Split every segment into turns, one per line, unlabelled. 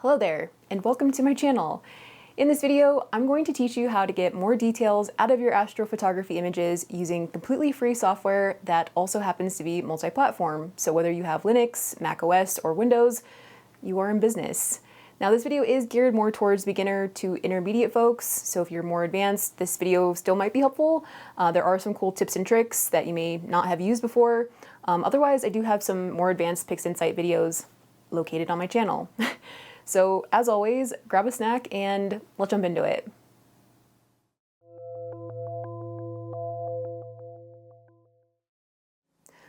Hello there, and welcome to my channel. In this video, I'm going to teach you how to get more details out of your astrophotography images using completely free software that also happens to be multi-platform. So whether you have Linux, Mac OS, or Windows, you are in business. Now this video is geared more towards beginner to intermediate folks, so if you're more advanced, this video still might be helpful. There are some cool tips and tricks that you may not have used before. Otherwise, I do have some more advanced PixInsight videos located on my channel. So as always, grab a snack and let's jump into it.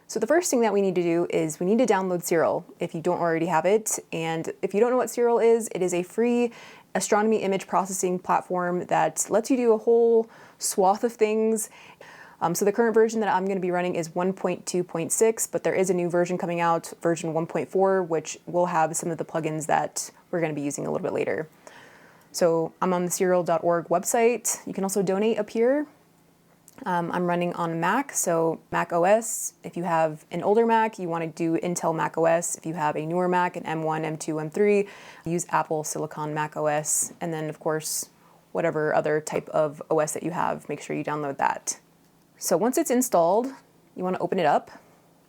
So the first thing that we need to do is we need to download Siril if you don't already have it. And if you don't know what Siril is, it is a free astronomy image processing platform that lets you do a whole swath of things. So the current version that I'm going to be running is 1.2.6, but there is a new version coming out, version 1.4, which will have some of the plugins that we're going to be using a little bit later. So I'm on the Siril.org website. You can also donate up here. I'm running on Mac, so Mac OS. If you have an older Mac, you want to do Intel Mac OS. If you have a newer Mac, an M1, M2, M3, use Apple Silicon Mac OS. And then, of course, whatever other type of OS that you have, make sure you download that. So once it's installed, you want to open it up.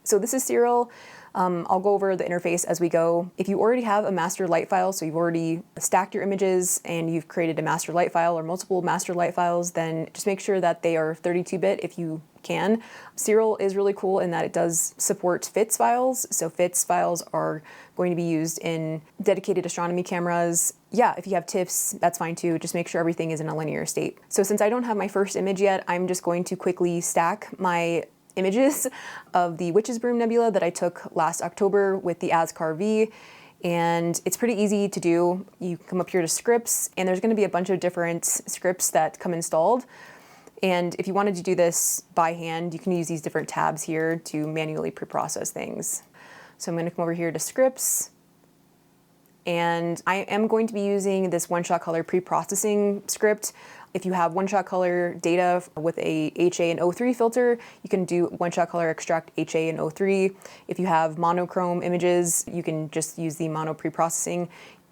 So this is Siril. I'll go over the interface as we go. If you already have a master light file, so you've already stacked your images and you've created a master light file or multiple master light files, then just make sure that they are 32-bit if you can. Siril is really cool in that it does support FITS files. So FITS files are going to be used in dedicated astronomy cameras. Yeah, if you have TIFFs, that's fine too. Just make sure everything is in a linear state. So since I don't have my first image yet, I'm just going to quickly stack my images of the Witch's Broom Nebula that I took last October with the ASCAR V. And it's pretty easy to do. You come up here to scripts, and there's going to be a bunch of different scripts that come installed. And if you wanted to do this by hand, you can use these different tabs here to manually pre-process things. So I'm going to come over here to scripts. And I am going to be using this one-shot color pre-processing script. If you have one-shot color data with a HA and O3 filter, you can do one-shot color extract HA and O3. If you have monochrome images, you can just use the mono pre-processing.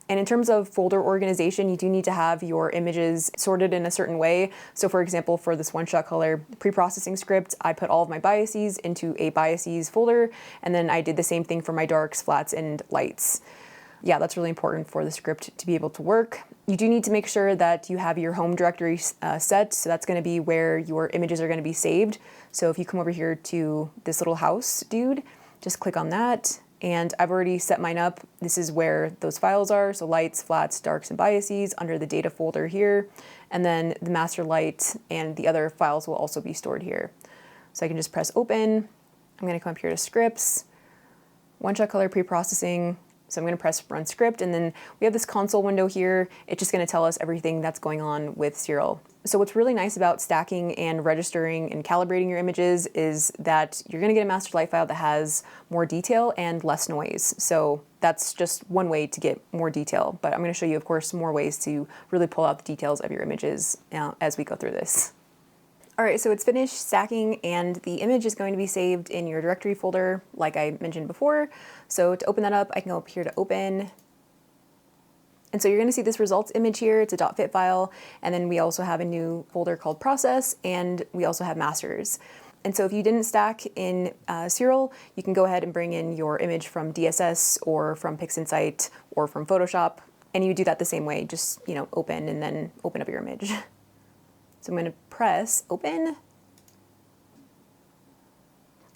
And in terms of folder organization, you do need to have your images sorted in a certain way. So for example, for this one-shot color pre-processing script, I put all of my biases into a biases folder, and then I did the same thing for my darks, flats, and lights. Yeah, that's really important for the script to be able to work. You do need to make sure that you have your home directory set, so that's going to be where your images are going to be saved. So if you come over here to this little house dude, just click on that, and I've already set mine up. This is where those files are, so lights, flats, darks, and biases under the data folder here, and then the master light and the other files will also be stored here. So I can just press open. I'm going to come up here to scripts, one-shot color pre-processing. So I'm going to press run script, and then we have this console window here. It's just going to tell us everything that's going on with Siril. So what's really nice about stacking and registering and calibrating your images is that you're going to get a master light file that has more detail and less noise. So that's just one way to get more detail. But I'm going to show you, of course, more ways to really pull out the details of your images as we go through this. All right, so it's finished stacking, and the image is going to be saved in your directory folder, like I mentioned before. So to open that up, I can go up here to open. And so you're going to see this results image here. It's a .fit file. And then we also have a new folder called process, and we also have masters. And so if you didn't stack in Siril, you can go ahead and bring in your image from DSS or from PixInsight or from Photoshop. And you do that the same way, just, open and then open up your image. So I'm going to press open,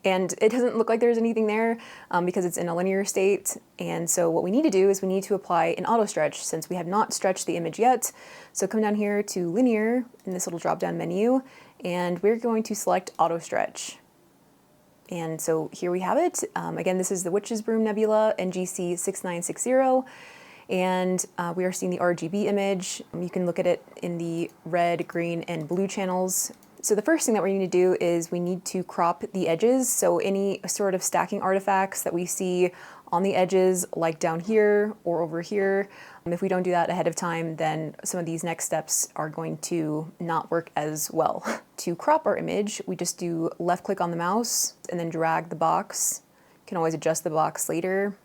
and it doesn't look like there's anything there because it's in a linear state. And so what we need to do is we need to apply an auto stretch since we have not stretched the image yet. So come down here to linear in this little drop down menu, and we're going to select auto stretch. And so here we have it. Again, this is the Witch's Broom Nebula NGC 6960. And we are seeing the RGB image. You can look at it in the red, green, and blue channels. So the first thing that we need to do is we need to crop the edges. So any sort of stacking artifacts that we see on the edges, like down here or over here, if we don't do that ahead of time, then some of these next steps are going to not work as well. To crop our image, we just do left click on the mouse and then drag the box. You can always adjust the box later.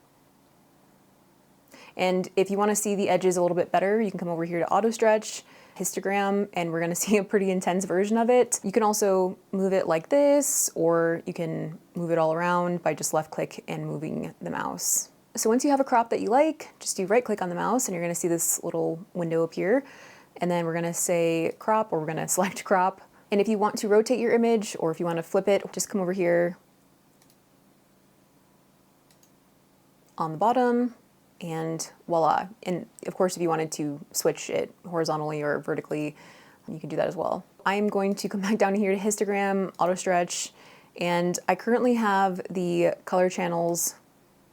And if you want to see the edges a little bit better, you can come over here to auto stretch, histogram, and we're going to see a pretty intense version of it. You can also move it like this, or you can move it all around by just left click and moving the mouse. So once you have a crop that you like, just do right click on the mouse and you're going to see this little window appear. And then we're going to say crop, or we're going to select crop. And if you want to rotate your image, or if you want to flip it, just come over here on the bottom, and voila. And of course, if you wanted to switch it horizontally or vertically, you can do that as well. I'm going to come back down here to histogram, auto stretch, and I currently have the color channels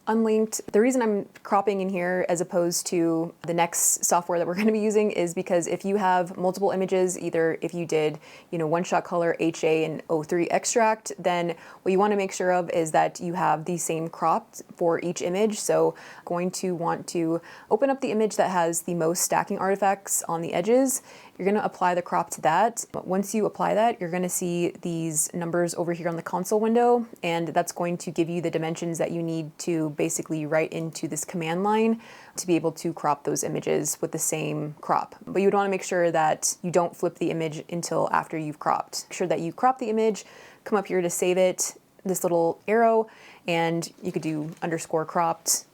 unlinked. The reason I'm cropping in here as opposed to the next software that we're going to be using is because if you have multiple images, either if you did, one-shot color, HA, and O3 extract, then what you want to make sure of is that you have the same crop for each image. So going to want to open up the image that has the most stacking artifacts on the edges. You're going to apply the crop to that. But once you apply that, you're going to see these numbers over here on the console window, and that's going to give you the dimensions that you need to basically write into this command line to be able to crop those images with the same crop. But you would want to make sure that you don't flip the image until after you've cropped. Make sure that you crop the image, come up here to save it, this little arrow, and you could do _cropped.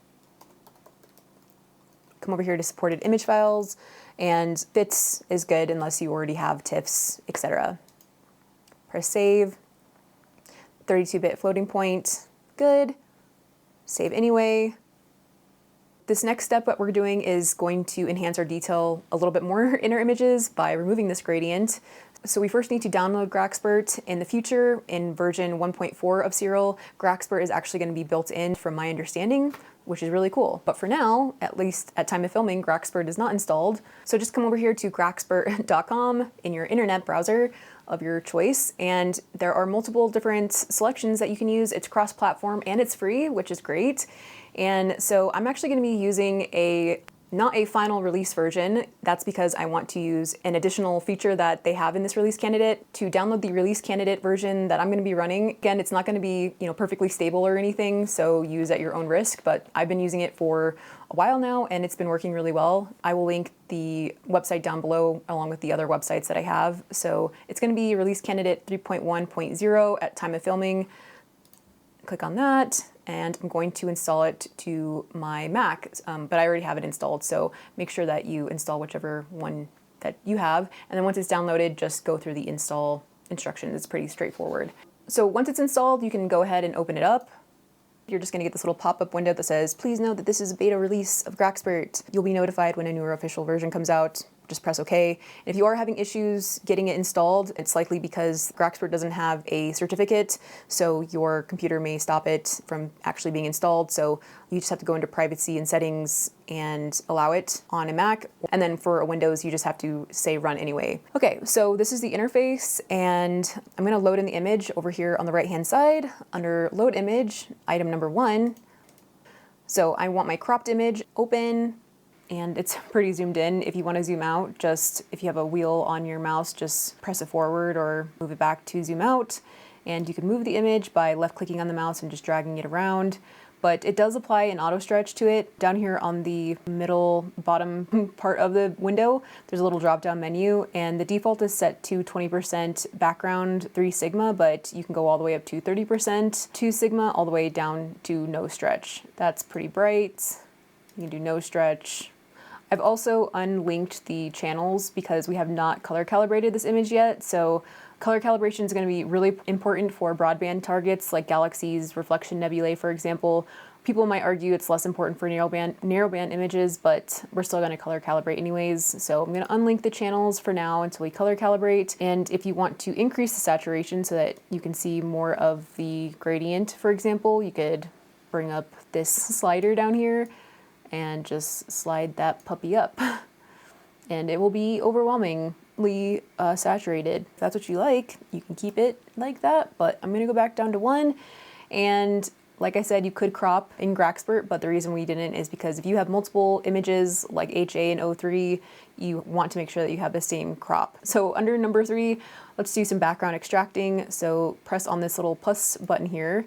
Come over here to supported image files, and fits is good unless you already have TIFFs, etc. Press save. 32-bit floating point, good. Save anyway. This next step that we're doing is going to enhance our detail a little bit more in our images by removing this gradient. So we first need to download Gracspert. In the future, in version 1.4 of Siril, Gracspert is actually going to be built in from my understanding, which is really cool. But for now, at least at time of filming, Gracspert is not installed. So just come over here to gracspert.com in your internet browser of your choice, and there are multiple different selections that you can use. It's cross-platform and it's free, which is great. And so I'm actually going to be using not a final release version. That's because I want to use an additional feature that they have in this release candidate to download the release candidate version that I'm going to be running. Again, it's not going to be, perfectly stable or anything, so use at your own risk, but I've been using it for a while now and it's been working really well. I will link the website down below along with the other websites that I have. So it's going to be release candidate 3.1.0 at time of filming. Click on that, and I'm going to install it to my Mac, but I already have it installed, so make sure that you install whichever one that you have, and then once it's downloaded, just go through the install instructions. It's pretty straightforward. So once it's installed, you can go ahead and open it up. You're just going to get this little pop-up window that says, please note that this is a beta release of Gracspert. You'll be notified when a newer official version comes out. Just press OK. And if you are having issues getting it installed, it's likely because Gracspert doesn't have a certificate, so your computer may stop it from actually being installed. So you just have to go into privacy and settings and allow it on a Mac. And then for a Windows, you just have to say run anyway. Okay, so this is the interface, and I'm going to load in the image over here on the right-hand side under load image, item number 1. So I want my cropped image open, and it's pretty zoomed in. If you want to zoom out, if you have a wheel on your mouse, just press it forward or move it back to zoom out. And you can move the image by left clicking on the mouse and just dragging it around. But it does apply an auto stretch to it. Down here on the middle bottom part of the window, there's a little drop down menu, and the default is set to 20% background 3 sigma, but you can go all the way up to 30% 2 sigma, all the way down to no stretch. That's pretty bright. You can do no stretch. I've also unlinked the channels because we have not color calibrated this image yet. So color calibration is going to be really important for broadband targets like galaxies, reflection nebulae, for example. People might argue it's less important for narrowband images, but we're still going to color calibrate anyways. So I'm going to unlink the channels for now until we color calibrate. And if you want to increase the saturation so that you can see more of the gradient, for example, you could bring up this slider down here and just slide that puppy up. And it will be overwhelmingly saturated. If that's what you like, you can keep it like that, but I'm gonna go back down to 1. And like I said, you could crop in Gracspert, but the reason we didn't is because if you have multiple images like HA and O3, you want to make sure that you have the same crop. So under number 3, let's do some background extracting. So press on this little plus button here,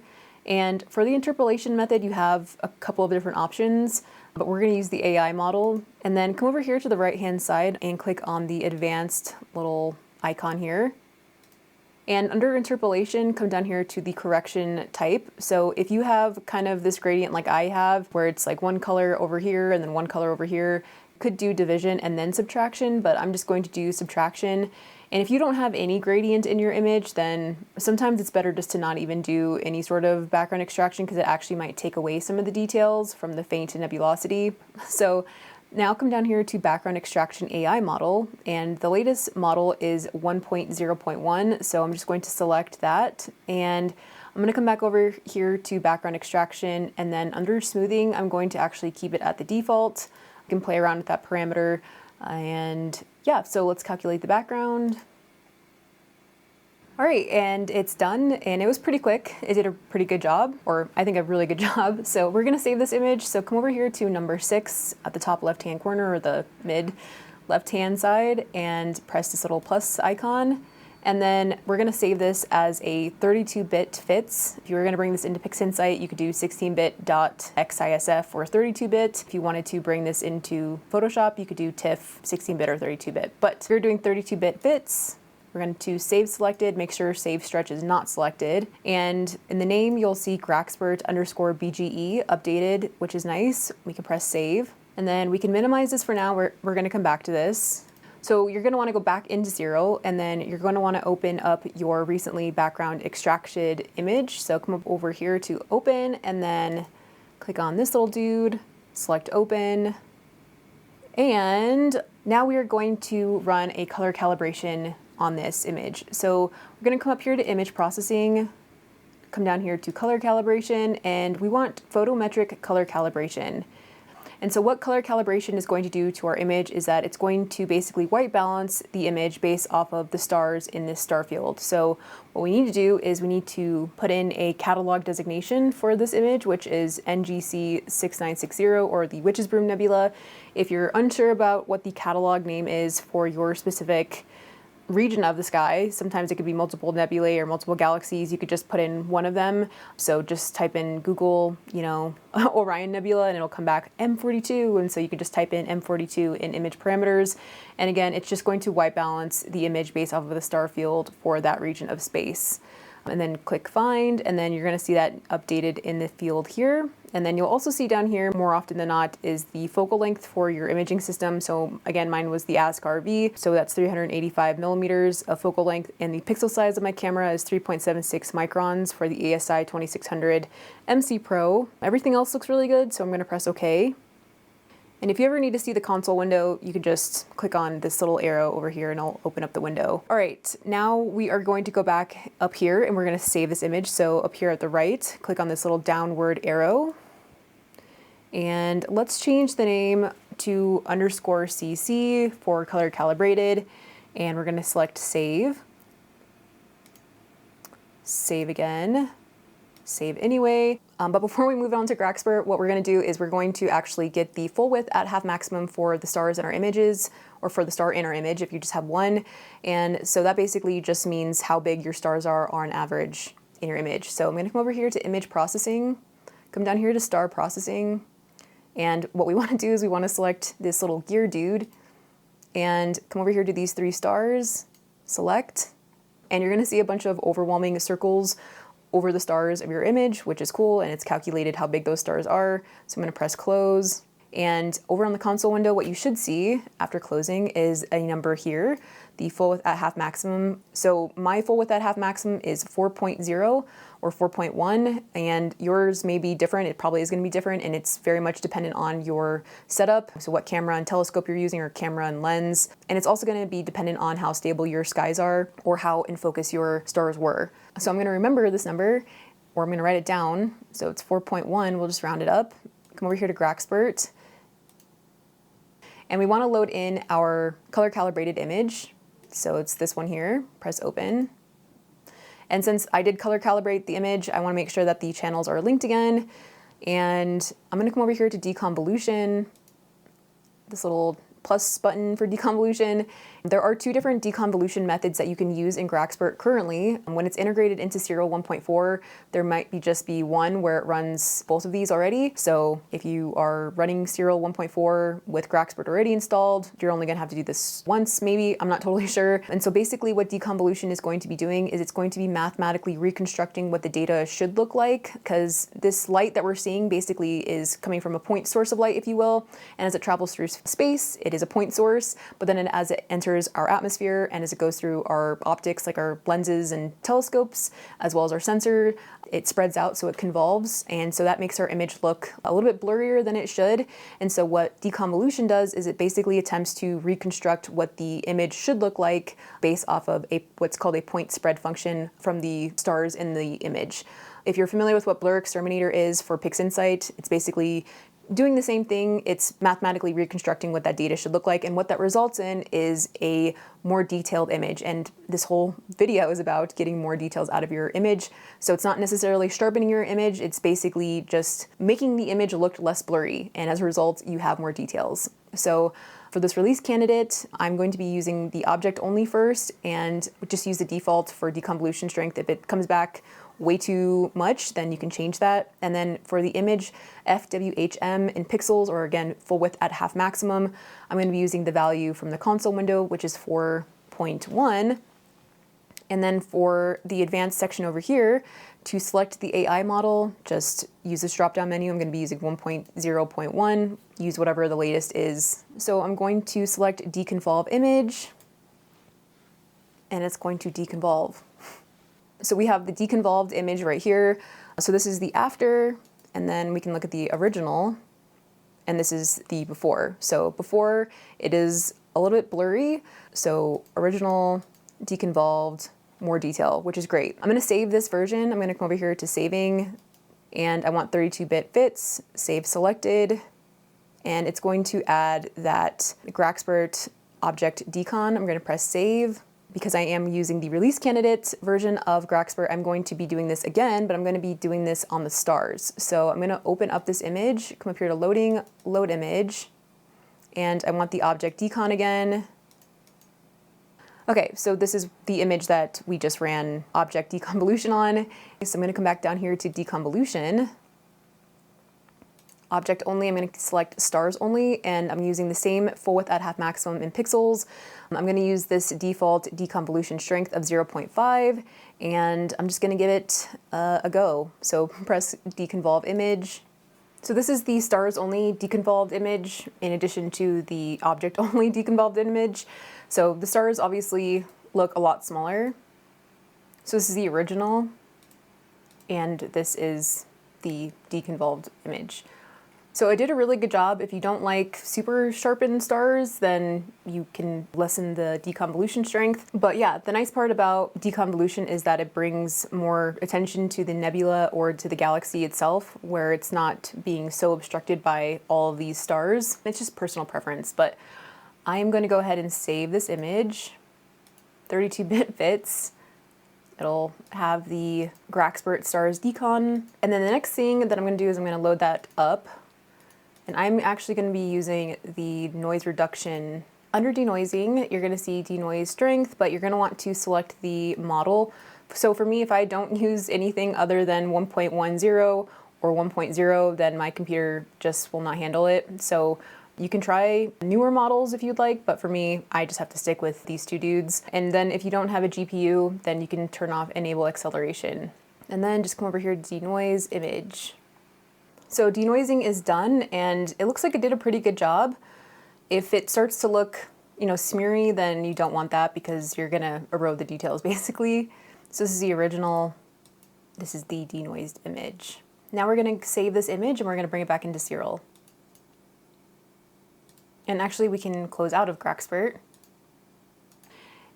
And for the interpolation method, you have a couple of different options, but we're going to use the AI model. And then come over here to the right-hand side and click on the advanced little icon here. And under interpolation, come down here to the correction type. So if you have kind of this gradient like I have, where it's like one color over here and then one color over here, you could do division and then subtraction, but I'm just going to do subtraction. And if you don't have any gradient in your image, then sometimes it's better just to not even do any sort of background extraction because it actually might take away some of the details from the faint nebulosity. So now come down here to background extraction AI model, and the latest model is 1.0.1. So I'm just going to select that, and I'm going to come back over here to background extraction, and then under smoothing, I'm going to actually keep it at the default. You can play around with that parameter. And yeah, so let's calculate the background. All right, and it's done, and it was pretty quick. It did a pretty good job, or I think a really good job. So we're gonna save this image. So come over here to number 6 at the top left-hand corner, or the mid left-hand side, and press this little plus icon. And then we're gonna save this as a 32-bit fits. If you were gonna bring this into PixInsight, you could do 16-bit.xisf or 32-bit. If you wanted to bring this into Photoshop, you could do TIFF 16-bit or 32-bit. But if you're doing 32-bit fits, we're going to save selected, make sure save stretch is not selected. And in the name, you'll see Graxpert_BGE updated, which is nice. We can press save. And then we can minimize this for now. We're going to come back to this. So you're going to want to go back into Siril, and then you're going to want to open up your recently background extracted image. So come up over here to open, and then click on this little dude, select open. And now we are going to run a color calibration on this image. So we're going to come up here to image processing, come down here to color calibration, and we want photometric color calibration. And so what color calibration is going to do to our image is that it's going to basically white balance the image based off of the stars in this star field. So what we need to do is we need to put in a catalog designation for this image, which is NGC 6960, or the Witch's Broom Nebula. If you're unsure about what the catalog name is for your specific region of the sky, sometimes it could be multiple nebulae or multiple galaxies, you could just put in one of them. So just type in Google, Orion Nebula, and it'll come back M42, and so you could just type in M42 in image parameters. And again, it's just going to white balance the image based off of the star field for that region of space. And then click find, and then you're going to see that updated in the field here. And then you'll also see down here, more often than not, is the focal length for your imaging system. So again, mine was the ASCAR-V, so that's 385 millimeters of focal length, and the pixel size of my camera is 3.76 microns for the ASI 2600 MC Pro. Everything else looks really good, so I'm going to press OK. And if you ever need to see the console window, you can just click on this little arrow over here and I'll open up the window. All right, now we are going to go back up here and we're going to save this image. So up here at the right, click on this little downward arrow. And let's change the name to _CC for color calibrated. And we're going to select save. Save again. Save anyway. But before we move on to Graxpert, what we're going to do is we're going to actually get the full width at half maximum for the stars in our images, or for the star in our image if you just have one. And so that basically just means how big your stars are on average in your image. So I'm going to come over here to image processing, come down here to star processing, and what we want to do is we want to select this little gear dude and come over here to these 3 stars, select, and you're going to see a bunch of overwhelming circles over the stars of your image, which is cool, and it's calculated how big those stars are. So I'm going to press close. And over on the console window, what you should see after closing is a number here, the full width at half maximum. So my full width at half maximum is 4.0 or 4.1, and yours may be different. It probably is going to be different, and it's very much dependent on your setup. So what camera and telescope you're using, or camera and lens. And it's also going to be dependent on how stable your skies are or how in focus your stars were. So I'm going to remember this number, or I'm going to write it down. So it's 4.1, we'll just round it up. Come over here to Graxpert. And we want to load in our color calibrated image. So it's this one here, press open. And since I did color calibrate the image, I want to make sure that the channels are linked again. And I'm going to come over here to Deconvolution, this little plus button for deconvolution. There are two different deconvolution methods that you can use in GrAxpert currently. When it's integrated into Siril 1.4, there might just be one where it runs both of these already. So if you are running Siril 1.4 with GrAxpert already installed, you're only gonna have to do this once, maybe, I'm not totally sure. And so basically what deconvolution is going to be doing is it's going to be mathematically reconstructing what the data should look like, because this light that we're seeing basically is coming from a point source of light, if you will. And as it travels through space, it is a point source, but then as it enters our atmosphere and as it goes through our optics, like our lenses and telescopes, as well as our sensor, it spreads out so it convolves. And so that makes our image look a little bit blurrier than it should. And so what deconvolution does is it basically attempts to reconstruct what the image should look like based off of what's called a point spread function from the stars in the image. If you're familiar with what Blur Exterminator is for PixInsight, it's basically doing the same thing. It's mathematically reconstructing what that data should look like, and what that results in is a more detailed image. And this whole video is about getting more details out of your image. So it's not necessarily sharpening your image, it's basically just making the image look less blurry, and as a result, you have more details. So for this release candidate, I'm going to be using the object only first, and just use the default for deconvolution strength. If it comes back way too much, then you can change that. And then for the image FWHM in pixels, or again, full width at half maximum, I'm going to be using the value from the console window, which is 4.1. And then for the advanced section over here, to select the AI model, just use this drop-down menu. I'm going to be using 1.0.1, use whatever the latest is. So I'm going to select deconvolve image, and it's going to deconvolve. So we have the deconvolved image right here. So this is the after, and then we can look at the original, and this is the before. So before, it is a little bit blurry. So original, deconvolved, more detail, which is great. I'm gonna save this version. I'm gonna come over here to saving, and I want 32-bit fits, save selected, and it's going to add that GrAxpert object decon. I'm gonna press save. Because I am using the release candidate version of GrAxpert, I'm going to be doing this again, but I'm going to be doing this on the stars. So I'm going to open up this image, come up here to loading, load image, and I want the object decon again. Okay, so this is the image that we just ran object deconvolution on. So I'm going to come back down here to deconvolution. Object only, I'm going to select stars only, and I'm using the same full width at half maximum in pixels. I'm going to use this default deconvolution strength of 0.5, and I'm just going to give it a go. So press deconvolve image. So this is the stars only deconvolved image in addition to the object only deconvolved image. So the stars obviously look a lot smaller. So this is the original, and this is the deconvolved image. So I did a really good job. If you don't like super sharpened stars, then you can lessen the deconvolution strength. But yeah, the nice part about deconvolution is that it brings more attention to the nebula or to the galaxy itself, where it's not being so obstructed by all of these stars. It's just personal preference, but I am going to go ahead and save this image. 32-bit fits. It'll have the GrAxpert stars decon. And then the next thing that I'm going to do is I'm going to load that up. And I'm actually going to be using the noise reduction. Under denoising, you're going to see denoise strength, but you're going to want to select the model. So for me, if I don't use anything other than 1.10 or 1.0, then my computer just will not handle it. So you can try newer models if you'd like, but for me, I just have to stick with these two dudes. And then if you don't have a GPU, then you can turn off enable acceleration. And then just come over here to denoise image. So denoising is done, and it looks like it did a pretty good job. If it starts to look, smeary, then you don't want that because you're gonna erode the details basically. So this is the original, this is the denoised image. Now we're gonna save this image and we're gonna bring it back into Siril. And actually we can close out of GrAxpert.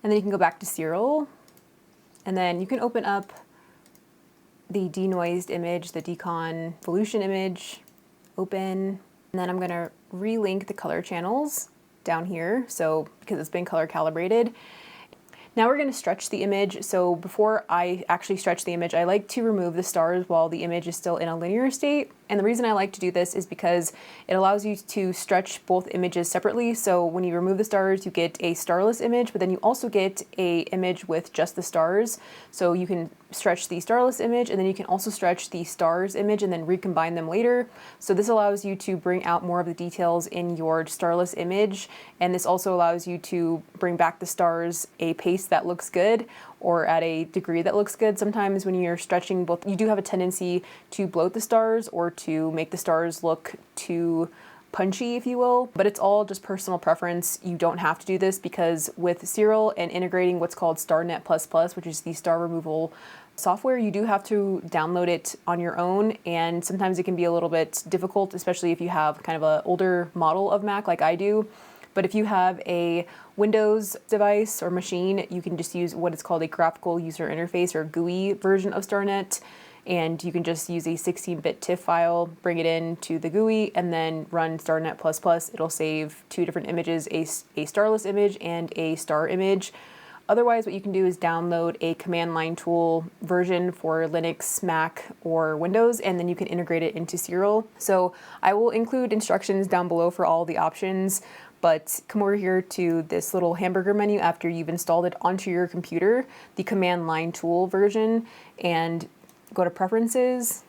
And then you can go back to Siril, and then you can open up the denoised image, the deconvolution image, open, and then I'm gonna relink the color channels down here, so because it's been color calibrated. Now we're going to stretch the image. So before I actually stretch the image, I like to remove the stars while the image is still in a linear state. And the reason I like to do this is because it allows you to stretch both images separately. So when you remove the stars, you get a starless image, but then you also get a image with just the stars. So you can stretch the starless image, and then you can also stretch the stars image and then recombine them later. So this allows you to bring out more of the details in your starless image, and this also allows you to bring back the stars a pace that looks good, or at a degree that looks good. Sometimes when you're stretching both, you do have a tendency to bloat the stars or to make the stars look too punchy, if you will, but it's all just personal preference. You don't have to do this, because with Siril and integrating what's called StarNet++, which is the star removal software, you do have to download it on your own, and sometimes it can be a little bit difficult, especially if you have kind of an older model of Mac like I do. But if you have a Windows device or machine, you can just use what is called a graphical user interface, or GUI version of StarNet, and you can just use a 16-bit TIFF file, bring it into the GUI, and then run StarNet++. It'll save two different images, a starless image and a star image. Otherwise, what you can do is download a command line tool version for Linux, Mac, or Windows, and then you can integrate it into Siril. So I will include instructions down below for all the options, but come over here to this little hamburger menu after you've installed it onto your computer, the command line tool version, and go to Preferences.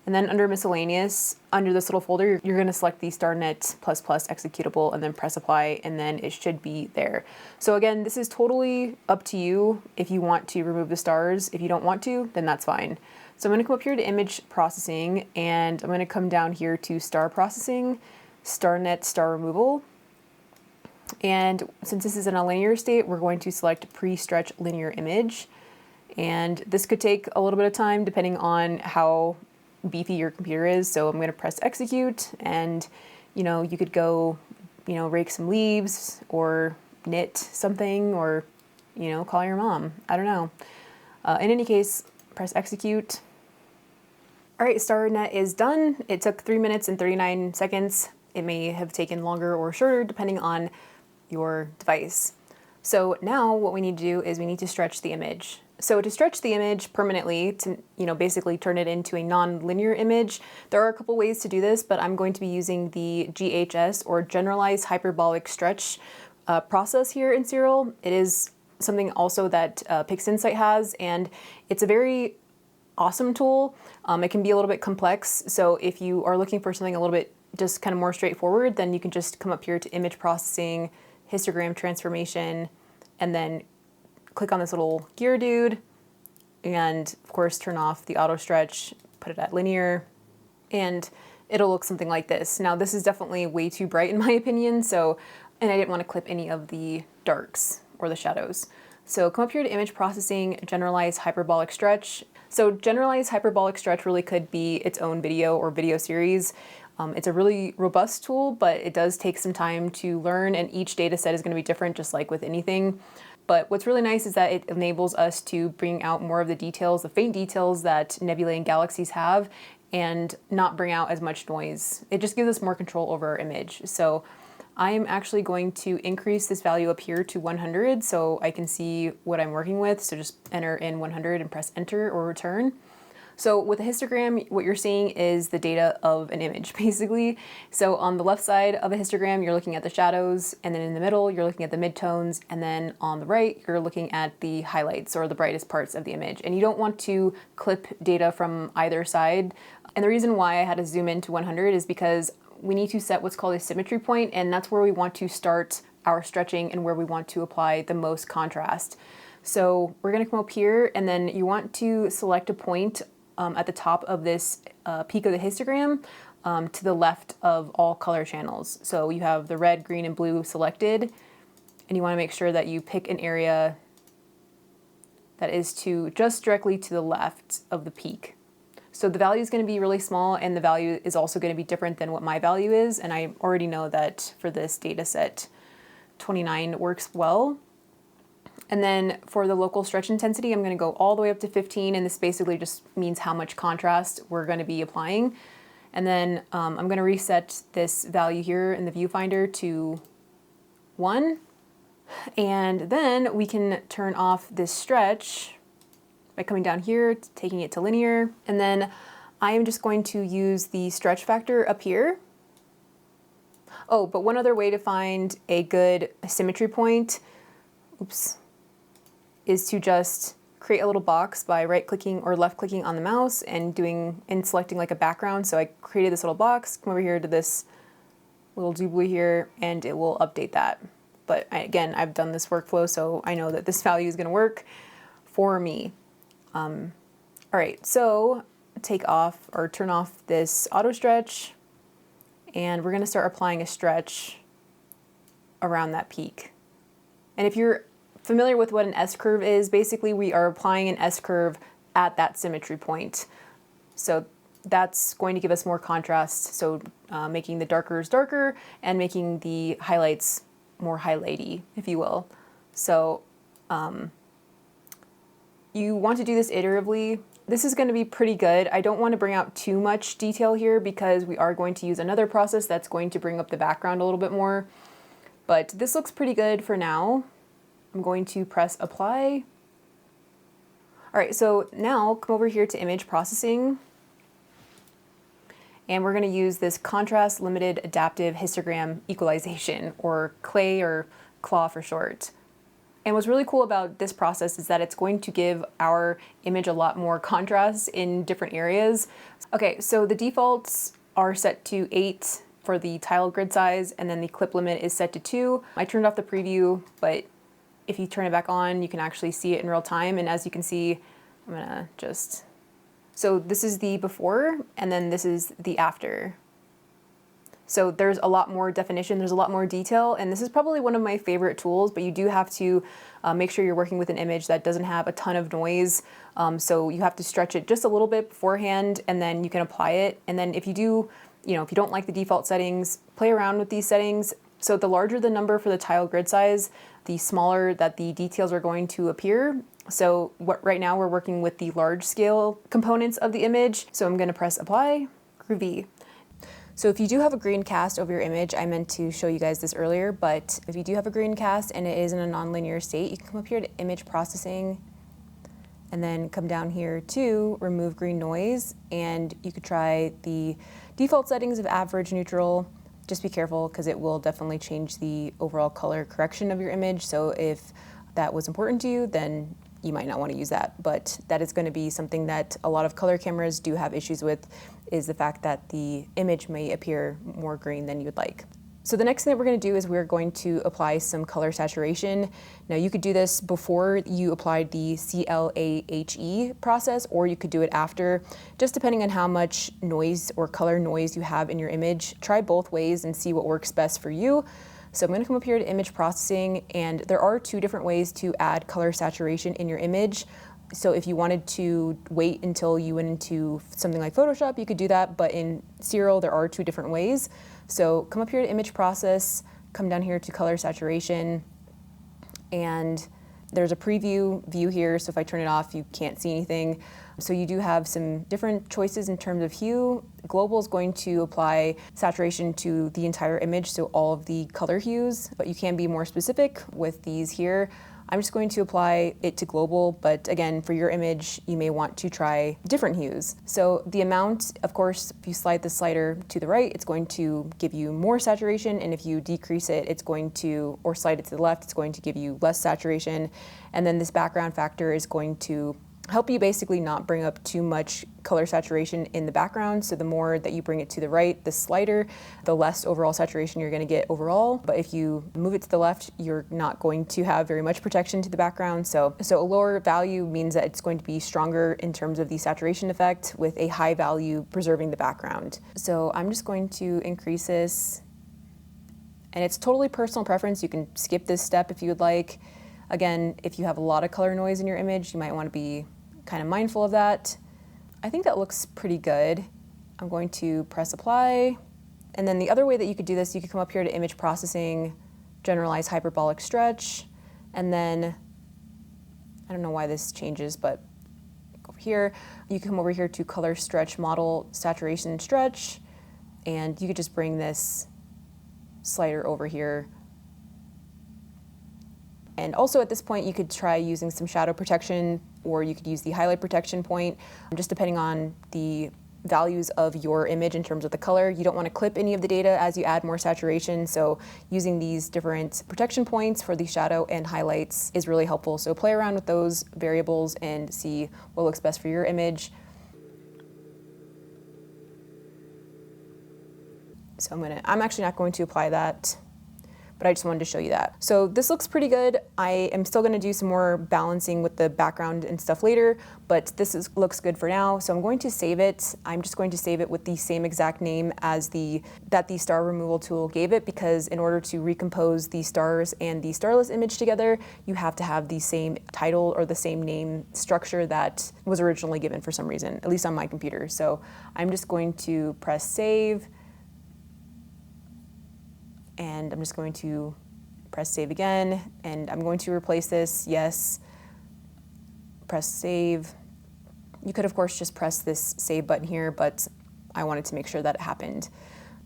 And then under Miscellaneous, under this little folder, you're going to select the StarNet++ executable and then press Apply, and then it should be there. So again, this is totally up to you if you want to remove the stars. If you don't want to, then that's fine. So I'm going to come up here to Image Processing, and I'm going to come down here to Star Processing, StarNet Star Removal. And since this is in a linear state, we're going to select Pre-Stretch Linear Image. And this could take a little bit of time depending on how beefy your computer is. So I'm going to press execute, and you could go rake some leaves or knit something, or call your mom. I don't know. In any case, press execute. All right, StarNet is done. It took 3 minutes and 39 seconds. It may have taken longer or shorter depending on your device. So now what we need to do is we need to stretch the image. So to stretch the image permanently, to basically turn it into a non-linear image, there are a couple ways to do this, but I'm going to be using the GHS, or Generalized Hyperbolic Stretch process here in Siril. It is something also that PixInsight has, and it's a very awesome tool. It can be a little bit complex, so if you are looking for something a little bit just kind of more straightforward, then you can just come up here to Image Processing, Histogram Transformation, and then click on this little gear dude, and of course turn off the auto stretch, put it at linear, and it'll look something like this. Now this is definitely way too bright in my opinion, and I didn't want to clip any of the darks or the shadows. So come up here to Image Processing, Generalized Hyperbolic Stretch. So Generalized Hyperbolic Stretch really could be its own video or video series. It's a really robust tool, but it does take some time to learn, and each data set is going to be different, just like with anything. But what's really nice is that it enables us to bring out more of the details, the faint details that nebulae and galaxies have, and not bring out as much noise. It just gives us more control over our image. So I am actually going to increase this value up here to 100 so I can see what I'm working with. So just enter in 100 and press enter or return. So with a histogram, what you're seeing is the data of an image, basically. So on the left side of a histogram, you're looking at the shadows, and then in the middle, you're looking at the midtones, and then on the right, you're looking at the highlights, or the brightest parts of the image. And you don't want to clip data from either side. And the reason why I had to zoom in to 100 is because we need to set what's called a symmetry point, and that's where we want to start our stretching and where we want to apply the most contrast. So we're gonna come up here, and then you want to select a point at the top of this peak of the histogram to the left of all color channels. So you have the red, green, and blue selected, and you want to make sure that you pick an area that is just directly to the left of the peak. So the value is going to be really small, and the value is also going to be different than what my value is, and I already know that for this data set 29 works well. And then for the local stretch intensity, I'm going to go all the way up to 15, and this basically just means how much contrast we're going to be applying. And then I'm going to reset this value here in the viewfinder to 1. And then we can turn off this stretch by coming down here, taking it to linear. And then I am just going to use the stretch factor up here. Oh, but one other way to find a good symmetry point, is to just create a little box by right-clicking or left-clicking on the mouse and selecting like a background. So I created this little box, come over here to this little doobly here, and it will update that. But again, I've done this workflow, so I know that this value is gonna work for me. All right, so take off or turn off this auto stretch, and we're gonna start applying a stretch around that peak. And if you're familiar with what an S-curve is, basically we are applying an S-curve at that symmetry point. So that's going to give us more contrast, so making the darkers darker and making the highlights more highlighty, if you will. So you want to do this iteratively. This is going to be pretty good. I don't want to bring out too much detail here because we are going to use another process that's going to bring up the background a little bit more. But this looks pretty good for now. I'm going to press apply. All right, so now come over here to image processing. And we're going to use this contrast limited adaptive histogram equalization, or CLAY, or CLAW for short. And what's really cool about this process is that it's going to give our image a lot more contrast in different areas. Okay, so the defaults are set to 8 for the tile grid size, and then the clip limit is set to 2. I turned off the preview, but if you turn it back on, you can actually see it in real time. And as you can see, I'm gonna just, so this is the before, and then this is the after. So there's a lot more definition, there's a lot more detail, and this is probably one of my favorite tools, but you do have to make sure you're working with an image that doesn't have a ton of noise. So you have to stretch it just a little bit beforehand, and then you can apply it. And then if you do, if you don't like the default settings, play around with these settings. So the larger the number for the tile grid size, the smaller that the details are going to appear. So right now we're working with the large scale components of the image. So I'm gonna press apply, groovy. So if you do have a green cast over your image, I meant to show you guys this earlier, but if you do have a green cast and it is in a nonlinear state, you can come up here to image processing and then come down here to remove green noise, and you could try the default settings of average, neutral. Just be careful because it will definitely change the overall color correction of your image. So if that was important to you, then you might not want to use that. But that is going to be something that a lot of color cameras do have issues with, is the fact that the image may appear more green than you would like. So the next thing that we're going to do is we're going to apply some color saturation. Now you could do this before you applied the CLAHE process, or you could do it after, just depending on how much noise or color noise you have in your image. Try both ways and see what works best for you. So I'm going to come up here to image processing, and there are 2 different ways to add color saturation in your image. So if you wanted to wait until you went into something like Photoshop, you could do that, but in Siril there are 2 different ways. So come up here to image process, come down here to color saturation, and there's a preview view here, so if I turn it off you can't see anything. So you do have some different choices in terms of hue. Global is going to apply saturation to the entire image, so all of the color hues, but you can be more specific with these here. I'm just going to apply it to global, but again, for your image, you may want to try different hues. So the amount, of course, if you slide the slider to the right, it's going to give you more saturation, and if you decrease it, it's going to, or slide it to the left, it's going to give you less saturation. And then this background factor is going to help you basically not bring up too much color saturation in the background. So the more that you bring it to the right, the slider, the less overall saturation you're going to get overall. But if you move it to the left, you're not going to have very much protection to the background. So a lower value means that it's going to be stronger in terms of the saturation effect, with a high value preserving the background. So I'm just going to increase this, and it's totally personal preference. You can skip this step if you would like. Again, if you have a lot of color noise in your image, you might want to be kind of mindful of that. I think that looks pretty good. I'm going to press apply. And then the other way that you could do this, you could come up here to image processing, generalize hyperbolic stretch, and then, I don't know why this changes, but over here, you can come over here to color stretch model saturation stretch, and you could just bring this slider over here And also at this point, you could try using some shadow protection, or you could use the highlight protection point, just depending on the values of your image in terms of the color. You don't want to clip any of the data as you add more saturation, so using these different protection points for the shadow and highlights is really helpful. So play around with those variables and see what looks best for your image. So I'm actually not going to apply that, but I just wanted to show you that. So this looks pretty good. I am still gonna do some more balancing with the background and stuff later, but looks good for now. So I'm going to save it. I'm just going to save it with the same exact name as that the star removal tool gave it, because in order to recompose the stars and the starless image together, you have to have the same title or the same name structure that was originally given for some reason, at least on my computer. So I'm just going to press save, and I'm just going to press save again, and I'm going to replace this, yes, press save. You could of course just press this save button here, but I wanted to make sure that it happened.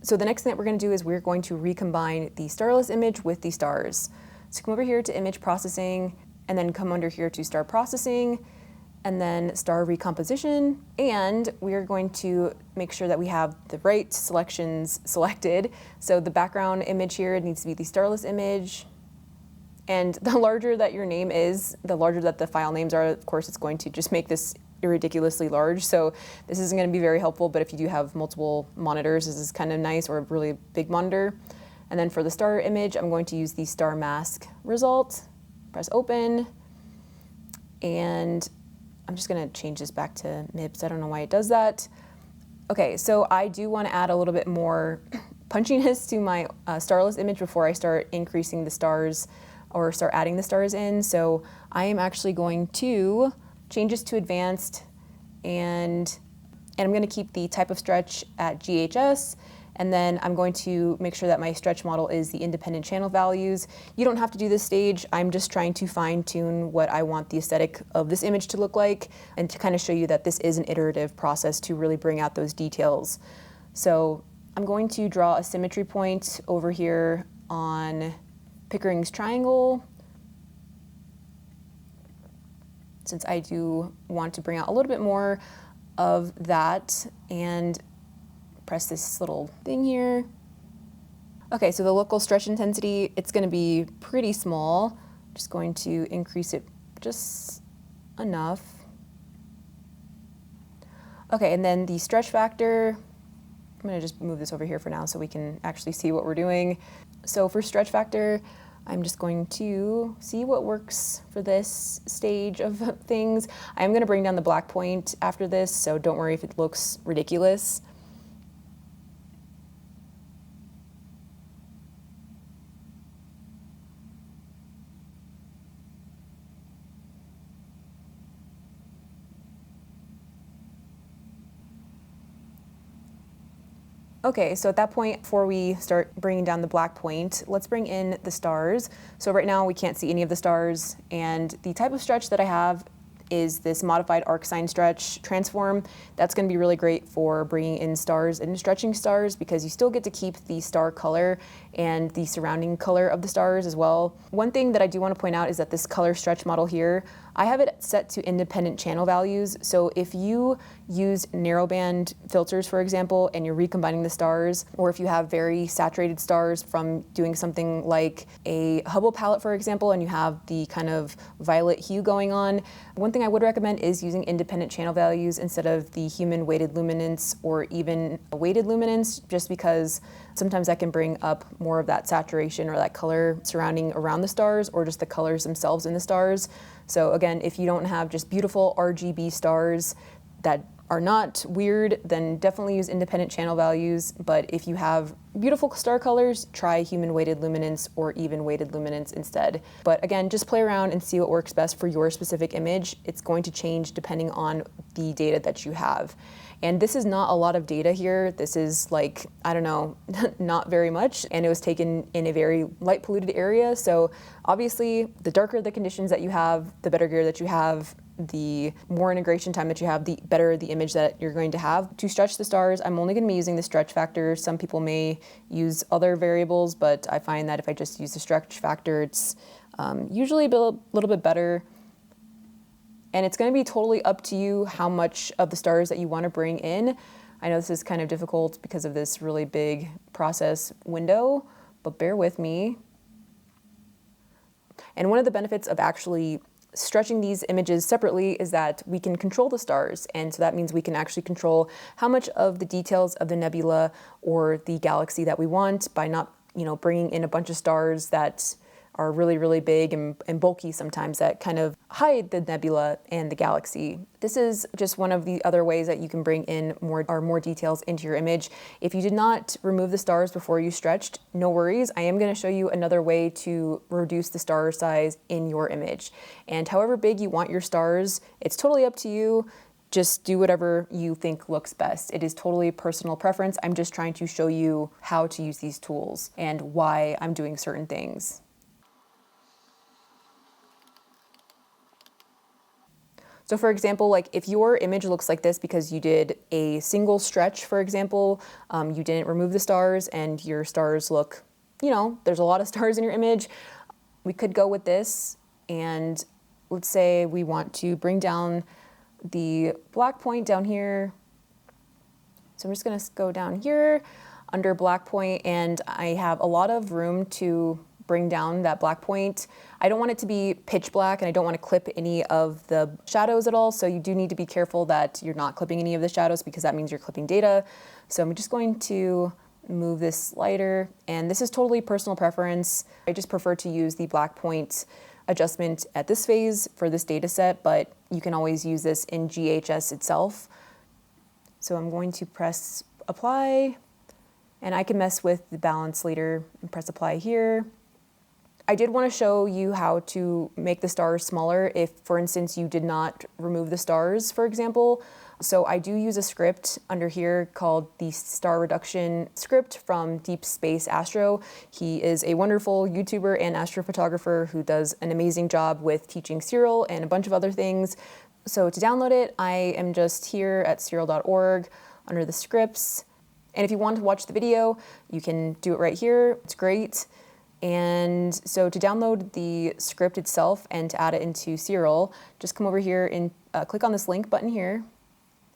So the next thing that we're gonna do is we're going to recombine the starless image with the stars. So come over here to image processing, and then come under here to star processing, and then star recomposition, and we are going to make sure that we have the right selections selected. So the background image here needs to be the starless image, and the larger that your name is, the larger that the file names are, of course it's going to just make this ridiculously large. So this isn't going to be very helpful, but if you do have multiple monitors, this is kind of nice, or a really big monitor. And then for the star image, I'm going to use the star mask result, press open, and I'm just gonna change this back to MIBS. I don't know why it does that. Okay, so I do want to add a little bit more punchiness to my starless image before I start increasing the stars or start adding the stars in. So I am actually going to change this to advanced, and I'm gonna keep the type of stretch at GHS, and then I'm going to make sure that my stretch model is the independent channel values. You don't have to do this stage. I'm just trying to fine tune what I want the aesthetic of this image to look like, and to kind of show you that this is an iterative process to really bring out those details. So I'm going to draw a symmetry point over here on Pickering's triangle, since I do want to bring out a little bit more of that, and press this little thing here. Okay, so the local stretch intensity, it's going to be pretty small. Just going to increase it just enough. Okay, and then the stretch factor, I'm going to just move this over here for now so we can actually see what we're doing. So for stretch factor, I'm just going to see what works for this stage of things. I'm going to bring down the black point after this, so don't worry if it looks ridiculous. Okay, so at that point, before we start bringing down the black point, let's bring in the stars. So right now we can't see any of the stars, and the type of stretch that I have is this modified arcsine stretch transform. That's going to be really great for bringing in stars and stretching stars, because you still get to keep the star color and the surrounding color of the stars as well. One thing that I do want to point out is that this color stretch model here, I have it set to independent channel values. So if you use narrowband filters, for example, and you're recombining the stars, or if you have very saturated stars from doing something like a Hubble palette, for example, and you have the kind of violet hue going on, one thing I would recommend is using independent channel values instead of the human weighted luminance or even weighted luminance, just because sometimes that can bring up more of that saturation or that color surrounding around the stars, or just the colors themselves in the stars. So again, if you don't have just beautiful RGB stars that are not weird, then definitely use independent channel values. But if you have beautiful star colors, try human weighted luminance or even weighted luminance instead. But again, just play around and see what works best for your specific image. It's going to change depending on the data that you have. And this is not a lot of data here. This is like, I don't know, not very much. And it was taken in a very light polluted area. So obviously, the darker the conditions that you have, the better gear that you have, the more integration time that you have, the better the image that you're going to have. To stretch the stars, I'm only going to be using the stretch factor. Some people may use other variables, but I find that if I just use the stretch factor, it's usually a little bit better. And it's going to be totally up to you how much of the stars that you want to bring in. I know this is kind of difficult because of this really big process window, but bear with me. And one of the benefits of actually stretching these images separately is that we can control the stars. And so that means we can actually control how much of the details of the nebula or the galaxy that we want by not, bringing in a bunch of stars that are really, really big and bulky sometimes that kind of hide the nebula and the galaxy. This is just one of the other ways that you can bring in more details into your image. If you did not remove the stars before you stretched, no worries. I am going to show you another way to reduce the star size in your image. And however big you want your stars, it's totally up to you. Just do whatever you think looks best. It is totally personal preference. I'm just trying to show you how to use these tools and why I'm doing certain things. So for example, like if your image looks like this because you did a single stretch, for example, you didn't remove the stars and your stars look, there's a lot of stars in your image, we could go with this. And let's say we want to bring down the black point down here. So I'm just going to go down here under black point, and I have a lot of room to bring down that black point. I don't want it to be pitch black, and I don't want to clip any of the shadows at all. So you do need to be careful that you're not clipping any of the shadows because that means you're clipping data. So I'm just going to move this slider, and this is totally personal preference. I just prefer to use the black point adjustment at this phase for this data set, but you can always use this in GHS itself. So I'm going to press apply, and I can mess with the balance later and press apply here. I did want to show you how to make the stars smaller if, for instance, you did not remove the stars, for example. So I do use a script under here called the star reduction script from Deep Space Astro. He is a wonderful YouTuber and astrophotographer who does an amazing job with teaching Siril and a bunch of other things. So to download it, I am just here at siril.org under the scripts. And if you want to watch the video, you can do it right here. It's great. And so to download the script itself and to add it into Siril, just come over here and click on this link button here,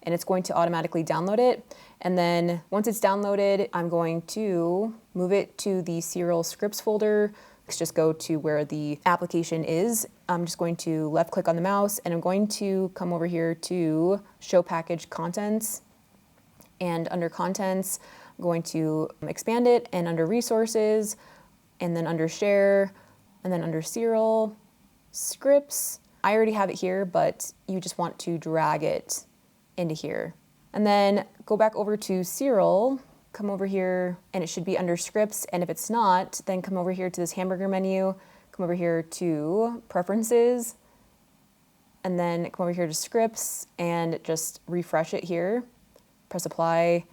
and it's going to automatically download it. And then once it's downloaded, I'm going to move it to the Siril scripts folder. Just go to where the application is. I'm just going to left click on the mouse, and I'm going to come over here to show package contents. And under contents, I'm going to expand it, and under resources, and then under share, and then under Siril, scripts. I already have it here, but you just want to drag it into here. And then go back over to Siril, come over here, and it should be under scripts. And if it's not, then come over here to this hamburger menu, come over here to preferences, and then come over here to scripts and just refresh it here, press apply,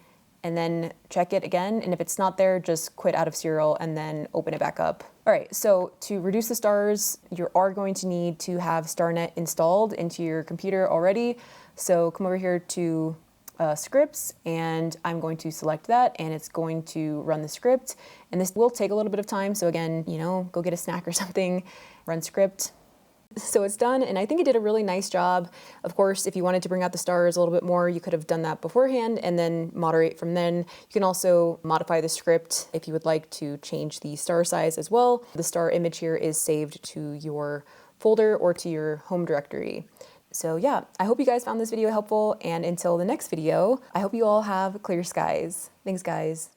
and then check it again. And if it's not there, just quit out of Siril and then open it back up. All right, so to reduce the stars, you are going to need to have StarNet installed into your computer already. So come over here to scripts, and I'm going to select that, and it's going to run the script. And this will take a little bit of time. So again, go get a snack or something, run script. So it's done, and I think it did a really nice job. Of course, if you wanted to bring out the stars a little bit more, you could have done that beforehand and then moderate from then. You can also modify the script if you would like to change the star size as well. The star image here is saved to your folder or to your home directory. So yeah, I hope you guys found this video helpful, and until the next video, I hope you all have clear skies. Thanks, guys.